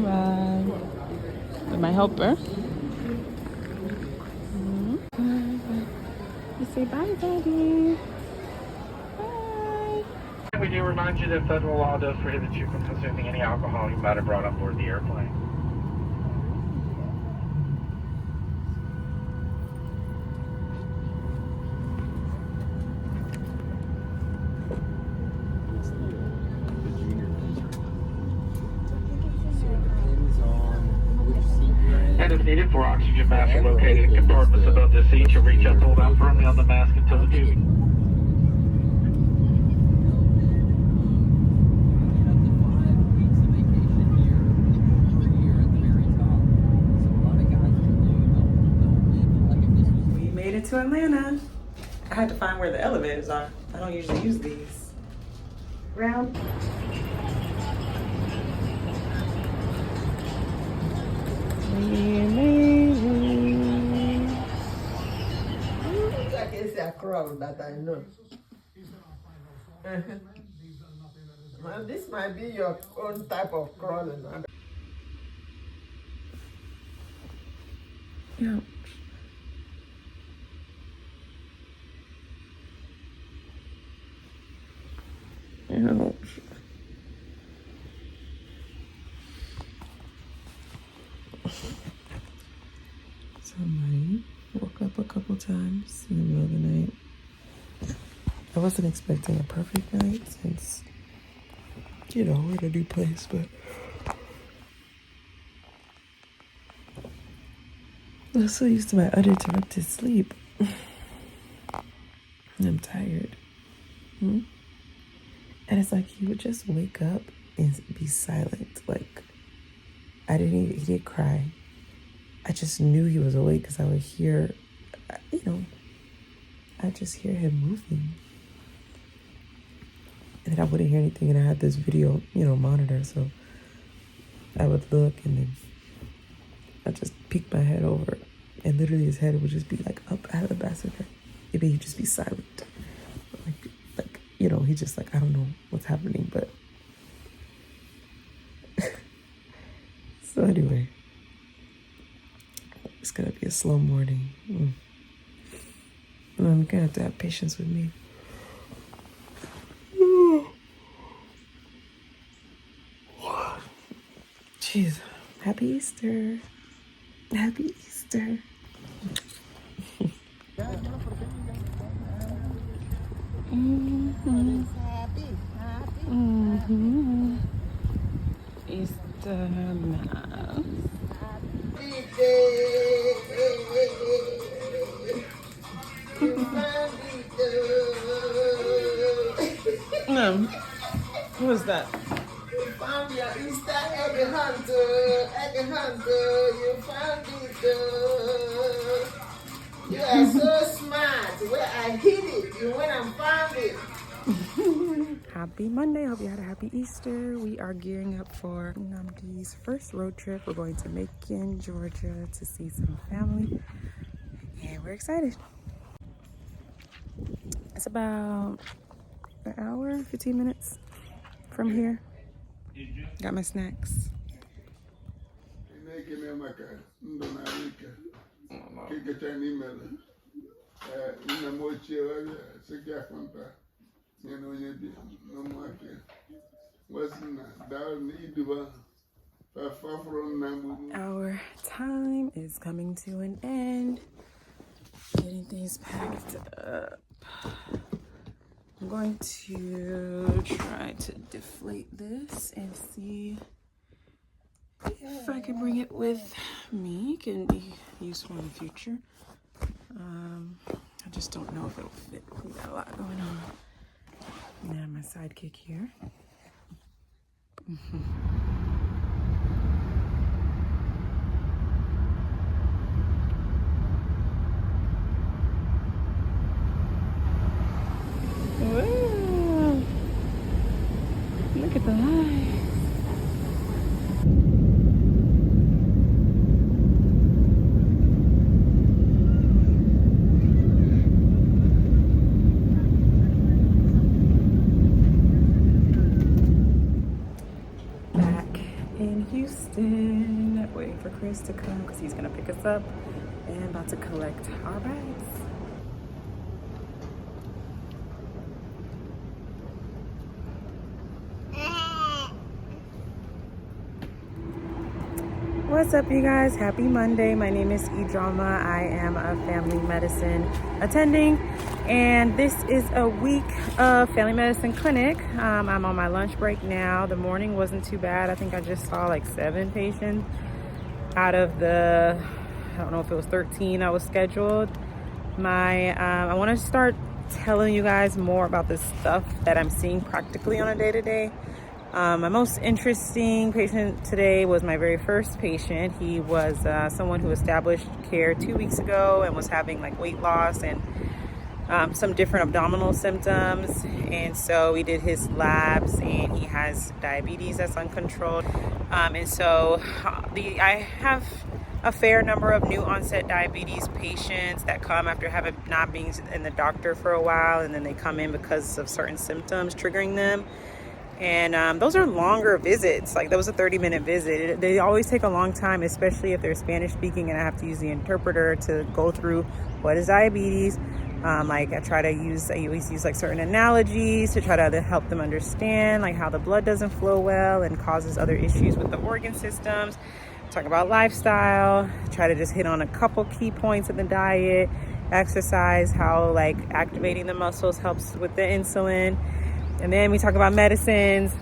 ride with my helper. You say bye, Daddy. Bye. We do remind you that federal law does prohibit you from consuming any alcohol you might have brought on board the airplane. And if needed, 4 oxygen masks are located in compartments above the seat. You'll reach up, pull down firmly on the mask until the tube. We made it to Atlanta. I had to find where the elevators are. I don't usually use these. Round. It's a crowd that I know. Well, this might be your own type of crawling. Yeah. Ouch. Somebody woke up a couple times in the middle of the night. I wasn't expecting a perfect night since, you know, we're in a new place, but I'm so used to my uninterrupted sleep. I'm tired. And it's like he would just wake up and be silent. Like, he didn't cry. I just knew he was awake because I would hear, I just hear him moving. And then I wouldn't hear anything, and I had this video, monitor, so I would look, and then I just peek my head over, and literally his head would just be like up out of the passenger. Maybe he'd just be silent. He's just like, I don't know what's happening, but. So anyway, it's gonna be a slow morning. I'm gonna have to have patience with me. Jeez. Happy Easter. Happy Easter. Easter Mass. Who was that? You found your Easter egg hunter, you found it. You are so smart. Where I hid it, you went and found it. Happy Monday. Hope you had a happy Easter. We are gearing up for Namdi's first road trip. We're going to Macon, Georgia to see some family. And we're excited. It's about an hour, 15 minutes from here. Got my snacks. Our time is coming to an end. Getting things packed up. I'm going to try to deflate this and see if I can bring it with me. It can be useful in the future. I just don't know if it'll fit. We got a lot going on. And I have my sidekick here. Wow. Look at the lights. That in Houston, waiting for Chris to come because he's gonna pick us up and about to collect our bags. What's up, you guys? Happy Monday. My name is Idrama. I am a family medicine attending, and this is a week of family medicine clinic. I'm on my lunch break now. The morning wasn't too bad. I think I just saw like 7 patients out of the, I don't know if it was 13 that was scheduled. I want to start telling you guys more about the stuff that I'm seeing practically on a day-to-day. My most interesting patient today was my very first patient. He was someone who established care 2 weeks ago and was having like weight loss and some different abdominal symptoms. And so we did his labs, and he has diabetes that's uncontrolled. And so I have a fair number of new onset diabetes patients that come after having not been in the doctor for a while, and then they come in because of certain symptoms triggering them. And those are longer visits. Like, that was a 30-minute visit. They always take a long time, especially if they're Spanish speaking and I have to use the interpreter to go through what is diabetes. I always use like certain analogies to try to help them understand like how the blood doesn't flow well and causes other issues with the organ systems. Talk about lifestyle, try to just hit on a couple key points of the diet, exercise, how like activating the muscles helps with the insulin. And then we talk about medicines,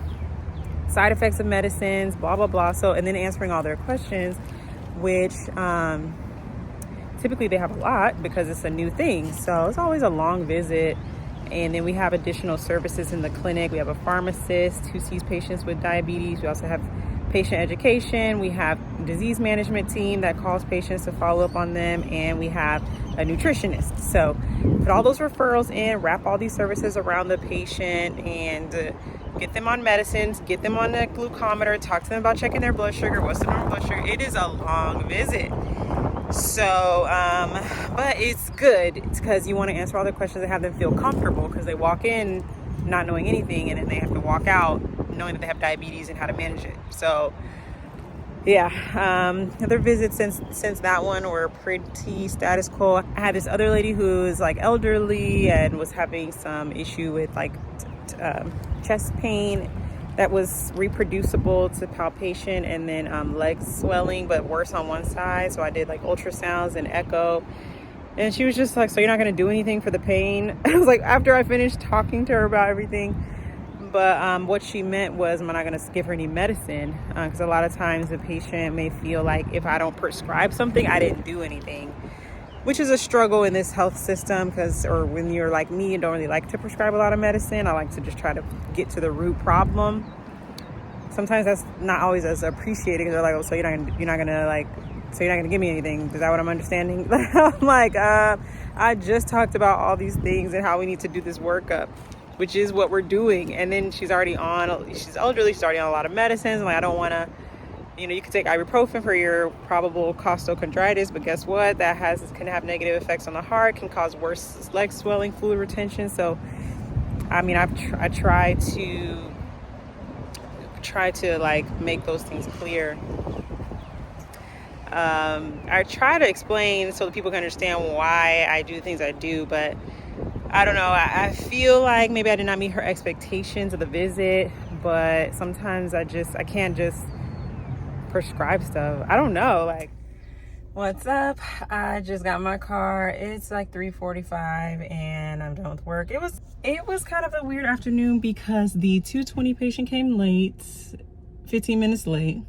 side effects of medicines, blah, blah, blah. So, and then answering all their questions, which typically they have a lot because it's a new thing. So it's always a long visit. And then we have additional services in the clinic. We have a pharmacist who sees patients with diabetes. We also have patient education. We have a disease management team that calls patients to follow up on them. And we have a nutritionist. So put all those referrals in, wrap all these services around the patient, and get them on medicines, get them on the glucometer, talk to them about checking their blood sugar, what's the normal blood sugar. It is a long visit. So, but it's good. It's because you want to answer all the questions and have them feel comfortable, because they walk in not knowing anything, and then they have to walk out knowing that they have diabetes and how to manage it. So yeah, other visits since that one were pretty status quo. I had this other lady who is like elderly and was having some issue with like chest pain that was reproducible to palpation, and then leg swelling, but worse on one side. So I did like ultrasounds and echo, and she was just like, so you're not going to do anything for the pain? I was like, after I finished talking to her about everything. But what she meant was, I'm not going to give her any medicine, because a lot of times the patient may feel like if I don't prescribe something, I didn't do anything, which is a struggle in this health system, or when you're like me and don't really like to prescribe a lot of medicine. I like to just try to get to the root problem. Sometimes that's not always as appreciated, because they're like, oh, so you're not gonna give me anything. Is that what I'm understanding? I'm like, I just talked about all these things and how we need to do this workup, which is what we're doing. And then she's elderly, she's already on a lot of medicines. I'm like, I don't want to, you can take ibuprofen for your probable costochondritis, but guess what? That can have negative effects on the heart, can cause worse leg swelling, fluid retention. So, I mean, I try to like make those things clear. I try to explain so that people can understand why I do the things I do, but I don't know. I feel like maybe I did not meet her expectations of the visit, but sometimes I can't just prescribe stuff. I don't know. Like, what's up? I just got my car. It's like 3:45 and I'm done with work. It was kind of a weird afternoon because the 2:20 patient came late, 15 minutes late.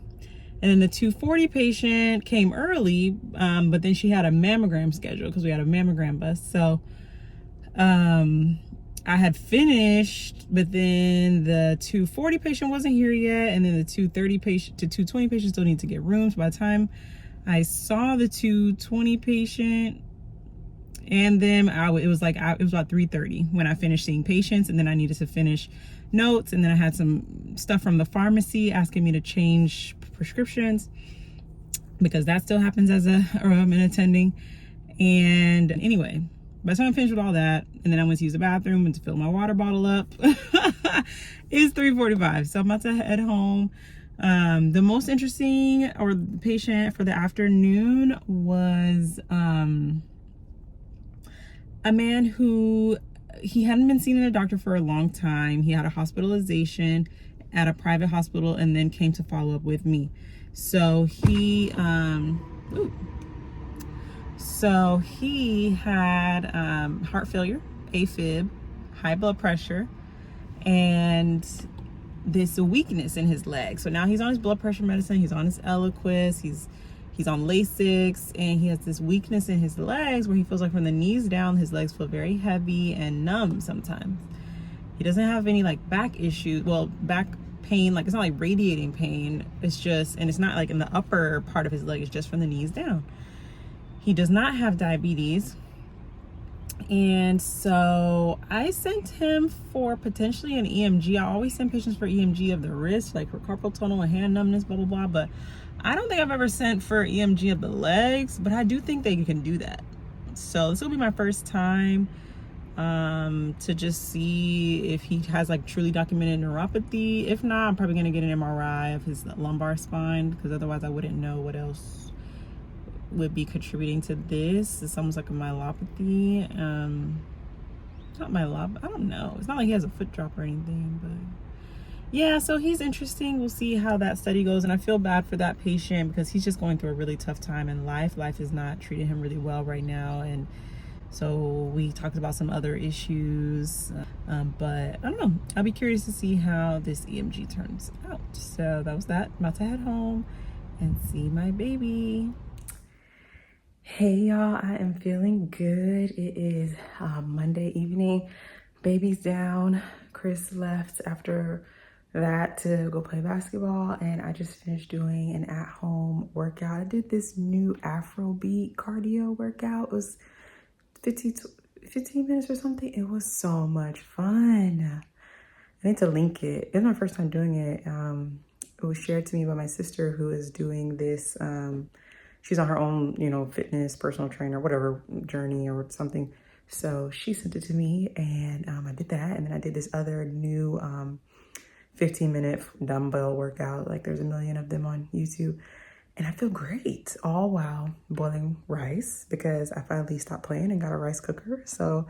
And then the 2:40 patient came early, but then she had a mammogram schedule because we had a mammogram bus. So I had finished, but then the 2:40 patient wasn't here yet, and then the 2:30 patient to 2:20 patient still need to get rooms. By the time I saw the 2:20 patient, and then it was about 3:30 when I finished seeing patients, and then I needed to finish notes, and then I had some stuff from the pharmacy asking me to change prescriptions because that still happens as an attending. And anyway, by the time I finished with all that, and then I went to use the bathroom and to fill my water bottle up, it's 3:45. So I'm about to head home. The most interesting or the patient for the afternoon was a man who he hadn't been seen in a doctor for a long time. He had a hospitalization at a private hospital and then came to follow up with me. So he had heart failure, AFib, high blood pressure, and this weakness in his leg. So now he's on his blood pressure medicine, he's on his Eliquis, he's on Lasix, and he has this weakness in his legs where he feels like from the knees down, his legs feel very heavy and numb sometimes. He doesn't have any like back issues, well, back pain, like it's not like radiating pain, it's just, and it's not like in the upper part of his leg, it's just from the knees down. He does not have diabetes. And so I sent him for potentially an EMG. I always send patients for EMG of the wrist, like for carpal tunnel and hand numbness, blah, blah, blah. But I don't think I've ever sent for EMG of the legs, but I do think they can do that. So this will be my first time to just see if he has like truly documented neuropathy. If not, I'm probably gonna get an MRI of his lumbar spine, because otherwise I wouldn't know what else would be contributing to this. It's almost like a myelopathy. Not myelopathy, I don't know. It's not like he has a foot drop or anything, but yeah, so he's interesting. We'll see how that study goes. And I feel bad for that patient because he's just going through a really tough time in life. Life is not treating him really well right now. And so we talked about some other issues, but I don't know. I'll be curious to see how this EMG turns out. So that was that. I'm about to head home and see my baby. Hey y'all, I am feeling good. It is Monday evening. Baby's down. Chris left after that to go play basketball, and I just finished doing an at-home workout. I did this new Afrobeat cardio workout. It was 15 minutes or something. It was so much fun. I need to link it. It's my first time doing it. It was shared to me by my sister who is doing this. She's on her own, fitness, personal trainer, whatever journey or something. So she sent it to me, and I did that. And then I did this other new 15-minute dumbbell workout. Like there's a million of them on YouTube. And I feel great, all while boiling rice, because I finally stopped playing and got a rice cooker. So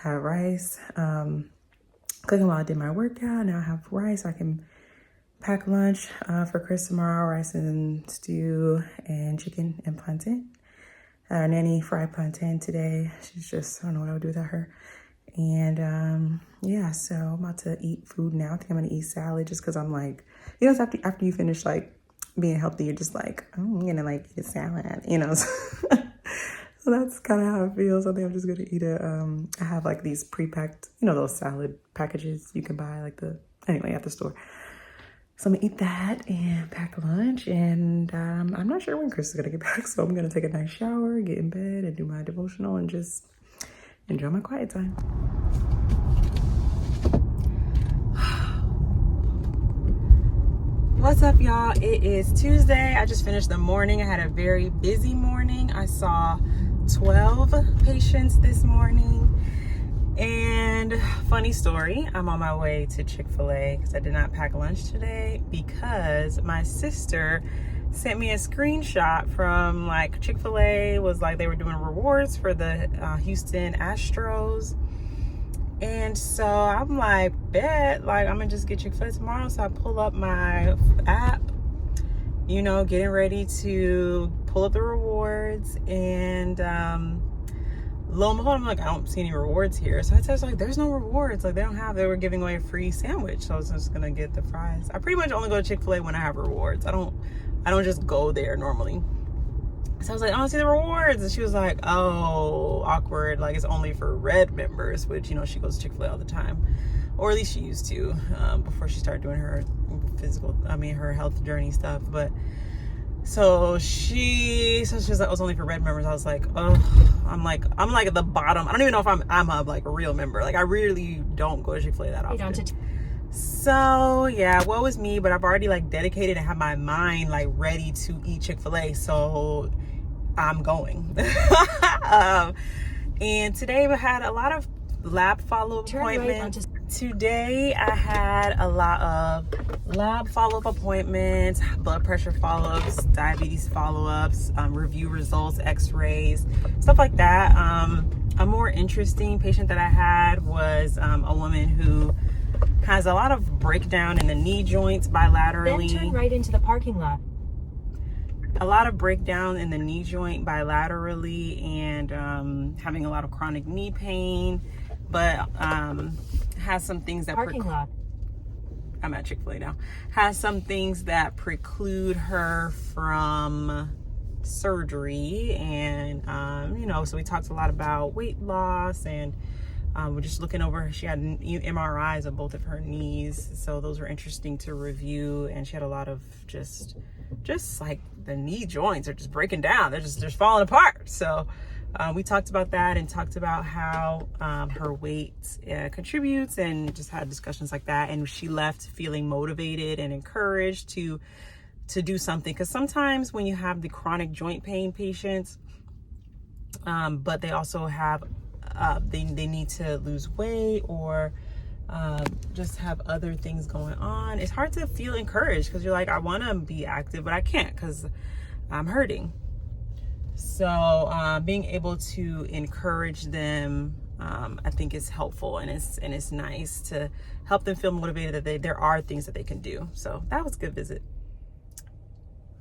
I have rice, cooking while I did my workout. Now I have rice. I can pack lunch for Chris tomorrow, rice and stew and chicken and plantain. Nanny fried plantain today. She's just, I don't know what I would do without her. And yeah, so I'm about to eat food now. I think I'm gonna eat salad just because I'm like, after you finish like being healthy, you're just like, oh, I'm gonna like eat a salad, So that's kind of how it feels. I think I'm just gonna eat I have like these pre-packed, those salad packages you can buy at the store. So I'm gonna eat that and pack lunch, and I'm not sure when Chris is gonna get back, so I'm gonna take a nice shower, get in bed, and do my devotional, and just enjoy my quiet time. What's up, y'all? It is Tuesday. I just finished the morning. I had a very busy morning. I saw 12 patients this morning. And funny story, I'm on my way to Chick-fil-A because I did not pack lunch today because my sister sent me a screenshot from like Chick-fil-A was like they were doing rewards for the Houston Astros. And so I'm like, bet, like I'm gonna just get Chick-fil-A tomorrow. So I pull up my app, getting ready to pull up the rewards, and lo and behold, I'm like, I don't see any rewards here. So I was like, there's no rewards. Like they were giving away a free sandwich. So I was just gonna get the fries. I pretty much only go to Chick-fil-A when I have rewards. I don't just go there normally. So I was like, I don't see the rewards. And she was like, oh, awkward. Like it's only for Red members, which, she goes to Chick-fil-A all the time. Or at least she used to, before she started doing her her health journey stuff. But so she was like, oh, it's only for Red members. I was like, oh, I'm like at the bottom. I don't even know if I'm a like a real member. Like I really don't go to Chick-fil-A that often. So yeah, woe is me, but I've already like dedicated and have my mind like ready to eat Chick-fil-A. So I'm going. And today we had a lot of lab follow-up appointments. Today I had a lot of lab follow-up appointments, blood pressure follow-ups, diabetes follow-ups, review results, x-rays, stuff like that. A more interesting patient that I had was a woman who has a lot of breakdown in the knee joints bilaterally. Then turn right into the parking lot. A lot of breakdown in the knee joint bilaterally, and having a lot of chronic knee pain, but has some things that Parking lot. I'm at Chick-fil-A now. Has some things that preclude her from surgery, and you know, so we talked a lot about weight loss, and we're just looking over. She had MRIs of both of her knees, so those were interesting to review. And she had a lot of just like the knee joints are just breaking down. They're just falling apart. So we talked about that and talked about how her weight contributes, and just had discussions like that. And she left feeling motivated and encouraged to do something, because sometimes when you have the chronic joint pain patients, but they also have they need to lose weight, or just have other things going on, it's hard to feel encouraged, because you're like, I want to be active, but I can't because I'm hurting. So being able to encourage them, I think is helpful, and it's nice to help them feel motivated that there are things that they can do. So that was a good visit.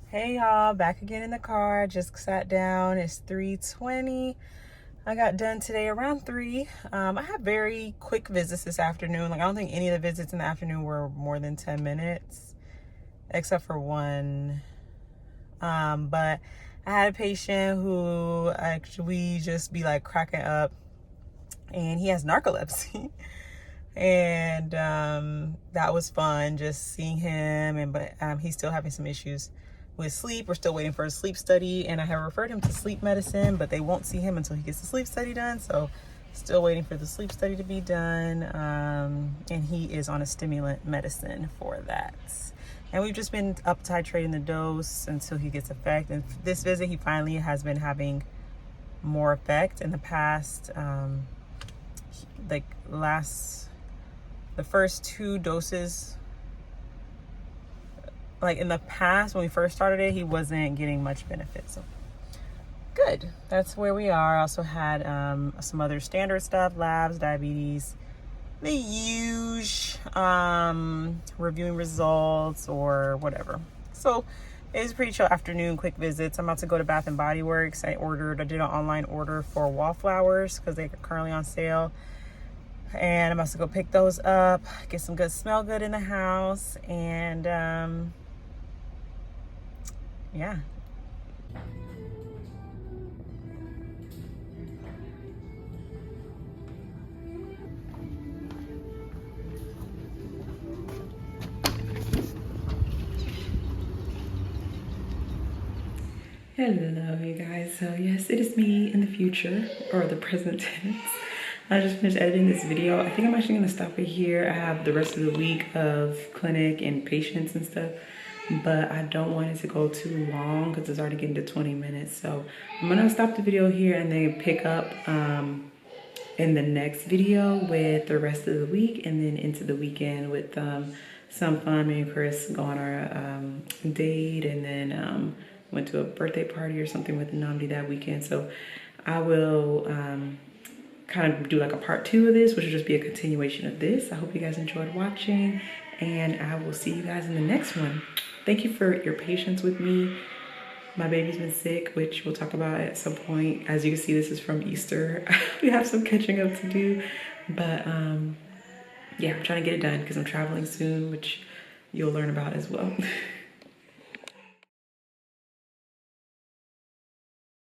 Hey y'all, back again in the car. Just sat down. It's 3:20. I got done today around 3. I had very quick visits this afternoon. Like, I don't think any of the visits in the afternoon were more than 10 minutes, except for one. But I had a patient who actually just be like cracking up, and he has narcolepsy. And that was fun, just seeing him. But he's still having some issues with sleep. We're still waiting for a sleep study, and I have referred him to sleep medicine, but they won't see him until he gets the sleep study done. So still waiting for the sleep study to be done. And he is on a stimulant medicine for that. And we've just been up titrating the dose until he gets effect. And this visit, he finally has been having more effect. In the past, the first 2 doses, like in the past when we first started it, he wasn't getting much benefit. So good, that's where we are. I also had some other standard stuff, labs, diabetes, the huge reviewing results or whatever. So it was a pretty chill afternoon, quick visits. I'm about to go to Bath and Body Works. I did an online order for wallflowers because they're currently on sale, and I'm about to go pick those up, get some good smell good in the house, and yeah. Hello you guys. So yes, it is me in the future, or the present tense. I just finished editing this video. I think I'm actually gonna stop it here. I have the rest of the week of clinic and patients and stuff, but I don't want it to go too long because it's already getting to 20 minutes. So I'm gonna stop the video here and then pick up in the next video with the rest of the week, and then into the weekend with some fun. Me and Chris go on our date, and then went to a birthday party or something with Namdi that weekend. So I will kind of do like a part 2 of this, which will just be a continuation of this. I hope you guys enjoyed watching, and I will see you guys in the next one. Thank you for your patience with me. My baby's been sick, which we'll talk about at some point. As you can see, this is from Easter. We have some catching up to do, but yeah, I'm trying to get it done because I'm traveling soon, which you'll learn about as well.